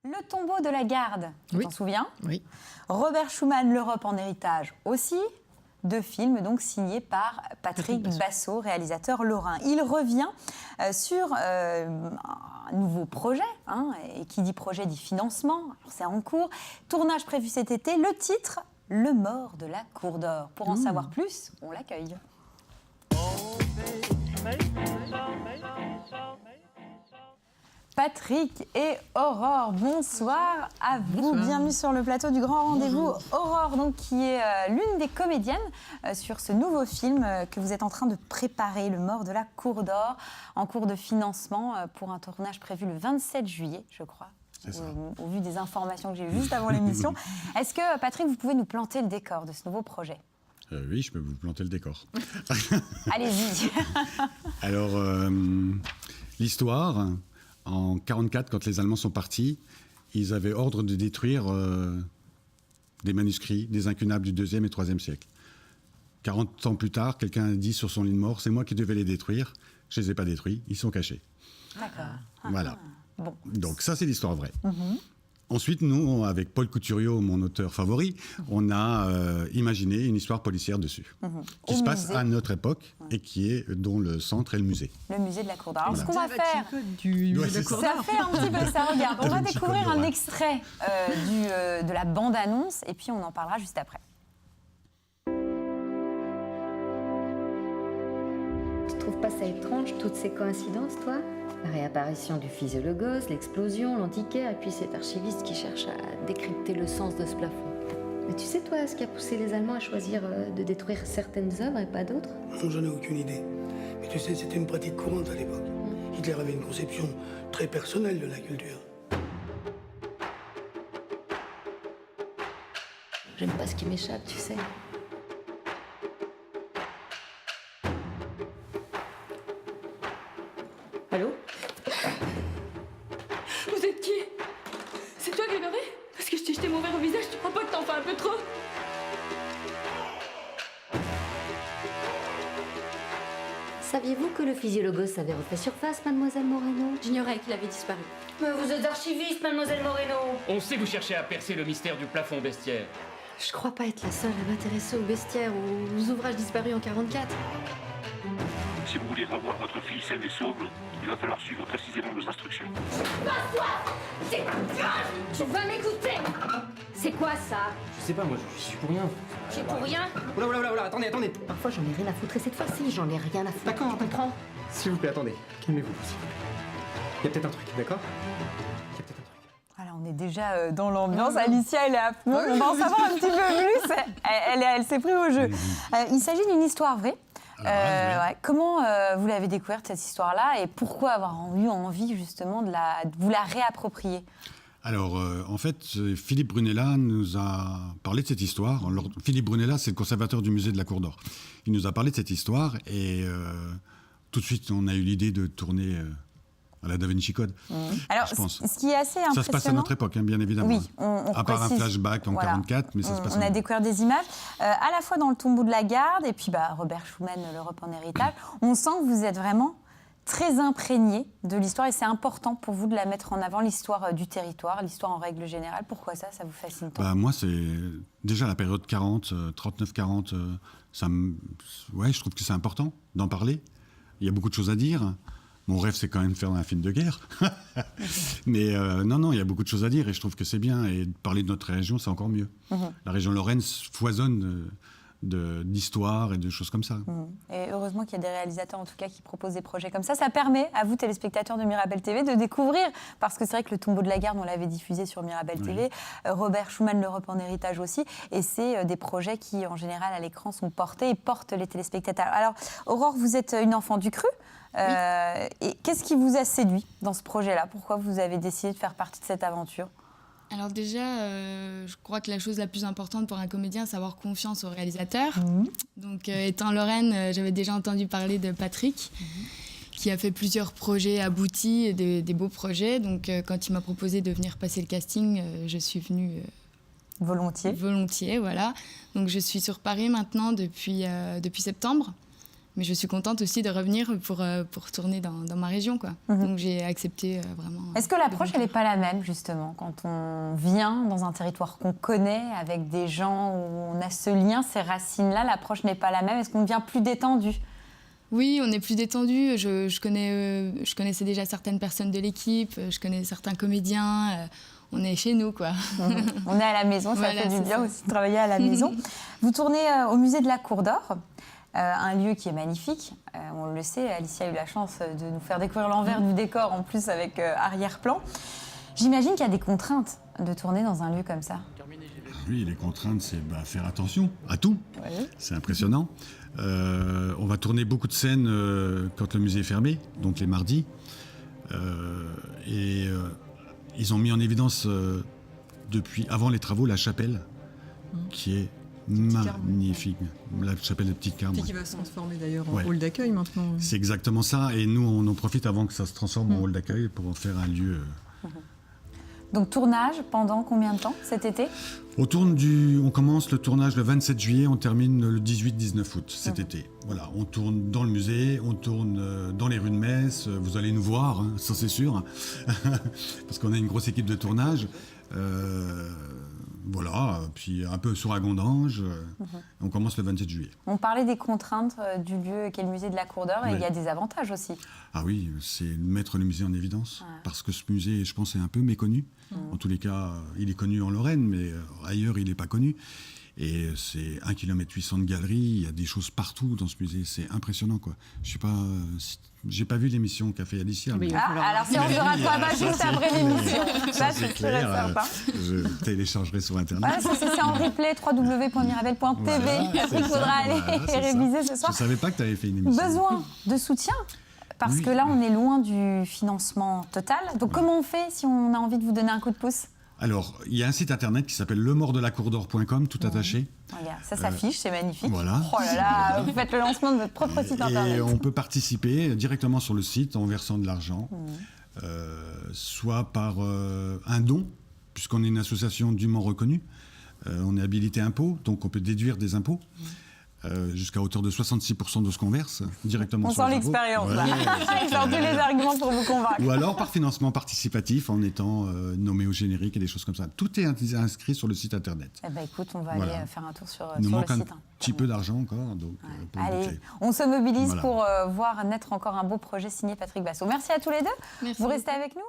Le tombeau de la garde, tu t'en souviens? Oui. Robert Schumann, l'Europe en héritage aussi. 2 films donc signés par Patrick Basso, réalisateur lorrain. Il revient sur un nouveau projet, et qui dit projet dit financement, c'est en cours. Tournage prévu cet été, le titre, Le mort de la Cour d'Or. Pour en savoir plus, on l'accueille. Patrick et Aurore, bonsoir à vous. Bonsoir. Bienvenue sur le plateau du Grand Rendez-vous. Aurore, donc, qui est l'une des comédiennes sur ce nouveau film que vous êtes en train de préparer, Le mort de la Cour d'Or, en cours de financement pour un tournage prévu le 27 juillet, je crois. Au vu des informations que j'ai eues juste avant l'émission. Est-ce que, Patrick, vous pouvez nous planter le décor de ce nouveau projet ? Oui, je peux vous planter le décor. Allez-y. Alors, l'histoire... En 1944, quand les Allemands sont partis, ils avaient ordre de détruire des manuscrits, des incunables du 2e et 3e siècle. 40 ans plus tard, quelqu'un a dit sur son lit de mort, c'est moi qui devais les détruire. Je ne les ai pas détruits, ils sont cachés. D'accord. Voilà. Bon. Donc ça, c'est l'histoire vraie. Ensuite, nous, avec Paul Couturiot, mon auteur favori, on a imaginé une histoire policière dessus, qui se passe à notre époque et dont le centre est le musée. Le musée de la Cour d'Or. Alors, ce qu'on va faire, ça fait un petit peu ça. Regarde, on va découvrir un extrait de la bande-annonce et puis on en parlera juste après. Tu trouves pas ça étrange, toutes ces coïncidences, toi ? La réapparition du physiologos, l'explosion, l'antiquaire, et puis cet archiviste qui cherche à décrypter le sens de ce plafond. Mais tu sais, toi, ce qui a poussé les Allemands à choisir de détruire certaines œuvres et pas d'autres ? Non, j'en ai aucune idée. Mais tu sais, c'était une pratique courante à l'époque. Hitler avait une conception très personnelle de la culture. J'aime pas ce qui m'échappe, tu sais. Allô ? Vous êtes qui? C'est toi, Grégory? Parce que je t'ai jeté mon verre au visage, tu crois pas que t'en fais un peu trop? Saviez-vous que le physiologos avait refait surface, mademoiselle Moreno ? J'ignorais qu'il avait disparu. Mais vous êtes archiviste, mademoiselle Moreno. On sait que vous cherchez à percer le mystère du plafond bestiaire. Je crois pas être la seule à m'intéresser aux bestiaires ou aux ouvrages disparus en 44. Si vous voulez revoir votre fille saine et sauve, il va falloir suivre précisément nos instructions. Tu vas m'écouter. C'est quoi ça? Je sais pas, moi je suis pour rien. Tu es pour rien? Oula, attendez. Parfois j'en ai rien à foutre et cette fois-ci j'en ai rien à foutre. D'accord, tu comprends? S'il vous plaît, attendez. Calmez-vous. Il y a peut-être un truc, d'accord? Voilà, on est déjà dans l'ambiance. Alicia, elle est à fond. On va en savoir un petit peu plus. Elle s'est pris au jeu. Il s'agit d'une histoire vraie. Ouais. Comment vous l'avez découverte, cette histoire-là, et pourquoi avoir eu envie justement de vous la réapproprier? Alors, en fait, Philippe Brunella nous a parlé de cette histoire. Alors, Philippe Brunella, c'est le conservateur du musée de la Cour d'Or. Il nous a parlé de cette histoire et tout de suite, on a eu l'idée de tourner à la Da Vinci Code. Alors, je pense. Ce qui est assez impressionnant... Ça se passe à notre époque, bien évidemment. Oui, on à part précise, un flashback en 1944, mais ça se passe on a découvert des images, à la fois dans le tombeau de la garde, et puis Robert Schumann, l'Europe en héritage. On sent que vous êtes vraiment très imprégné de l'histoire, et c'est important pour vous de la mettre en avant, l'histoire du territoire, l'histoire en règle générale. Pourquoi ça vous fascine tant? Moi, c'est déjà la période 39-40, je trouve que c'est important d'en parler. Il y a beaucoup de choses à dire. Mon rêve, c'est quand même de faire un film de guerre. Mais non, il y a beaucoup de choses à dire et je trouve que c'est bien. Et de parler de notre région, c'est encore mieux. La région Lorraine foisonne d'histoire et de choses comme ça. Et heureusement qu'il y a des réalisateurs, en tout cas, qui proposent des projets comme ça. Ça permet à vous, téléspectateurs de Mirabel TV, de découvrir, parce que c'est vrai que le tombeau de la garde, on l'avait diffusé sur Mirabel TV, Robert Schumann, l'Europe en héritage aussi, et c'est des projets qui, en général, à l'écran, sont portés et portent les téléspectateurs. Alors, Aurore, vous êtes une enfant du cru. Et qu'est-ce qui vous a séduit dans ce projet-là? Pourquoi vous avez décidé de faire partie de cette aventure? Alors déjà, je crois que la chose la plus importante pour un comédien, c'est avoir confiance au réalisateur. Donc étant Lorraine, j'avais déjà entendu parler de Patrick, qui a fait plusieurs projets aboutis, des beaux projets. Donc quand il m'a proposé de venir passer le casting, je suis venue... Volontiers, voilà. Donc je suis sur Paris maintenant depuis septembre. Mais je suis contente aussi de revenir pour tourner dans ma région, quoi. Donc j'ai accepté vraiment. Est-ce que l'approche, elle n'est pas la même, justement, quand on vient dans un territoire qu'on connaît, avec des gens où on a ce lien, ces racines-là, l'approche n'est pas la même? Est-ce qu'on devient plus détendu? Oui, on est plus détendu. Je connaissais déjà certaines personnes de l'équipe, je connais certains comédiens. On est chez nous, quoi. On est à la maison, ça Voilà, fait du c'est bien ça. aussi de travailler à la maison. Vous tournez au musée de la Cour d'Or, un lieu qui est magnifique. On le sait, Alicia a eu la chance de nous faire découvrir l'envers du décor, en plus avec arrière-plan. J'imagine qu'il y a des contraintes de tourner dans un lieu comme ça. Oui, les contraintes, c'est faire attention à tout. Oui. C'est impressionnant. On va tourner beaucoup de scènes quand le musée est fermé, donc les mardis. Ils ont mis en évidence, depuis avant les travaux, la chapelle, qui est magnifique. La chapelle de Petite Carme. Qui va se transformer d'ailleurs en Ouais. hall d'accueil maintenant. C'est exactement ça. Et nous, on en profite avant que ça se transforme en hall d'accueil pour en faire un lieu. Donc tournage pendant combien de temps cet été? On commence le tournage le 27 juillet, on termine le 18-19 août cet été. Voilà, on tourne dans le musée, on tourne dans les rues de Metz. Vous allez nous voir, hein, ça c'est sûr, parce qu'on a une grosse équipe de tournage. Voilà, puis un peu sur Agondange. On commence le 27 juillet. On parlait des contraintes du lieu qu'est le musée de la Cour d'Or, et Oui. il y a des avantages aussi. Ah oui, c'est mettre le musée en évidence, parce que ce musée, je pense, est un peu méconnu. En tous les cas, il est connu en Lorraine, mais ailleurs, il n'est pas connu. Et c'est 1,8 km de galeries, il y a des choses partout dans ce musée, c'est impressionnant, quoi. Je sais pas, j'ai pas vu l'émission qu'a fait Alicia. mais- Alors séance de rattrapage juste après l'émission. Ça, c'est sûr et certain. Je téléchargerai sur Internet. Voilà, c'est en replay, www.mirabel.tv. Voilà, Il c'est faudra ça, aller voilà, c'est réviser ça. ce soir. Je savais pas que tu avais fait une émission. Besoin de soutien, parce Oui. que là, on est loin du financement total. Donc comment on fait si on a envie de vous donner un coup de pouce? Alors, il y a un site internet qui s'appelle lemortdelacourdor.com, tout attaché. Regarde, ça s'affiche, c'est magnifique. voilà. Oh là là, vous faites le lancement de votre propre site internet. Et on peut participer directement sur le site en versant de l'argent, soit par un don, puisqu'on est une association dûment reconnue. On est habilité impôt, donc on peut déduire des impôts. Jusqu'à hauteur de 66% de ce qu'on verse directement On sur sent les impôts. l'expérience, Ouais. là. Il sort tous les arguments pour vous convaincre. Ou alors par financement participatif en étant nommé au générique et des choses comme ça. Tout est inscrit sur le site internet. Eh ben, écoute, on va Voilà. aller faire un tour sur Il nous le manque un site. petit peu d'argent encore. Donc, pour le Allez, boucler. on se mobilise Voilà. pour voir naître encore un beau projet signé Patrick Bassot. Merci à tous les deux. Merci Vous beaucoup. restez avec nous?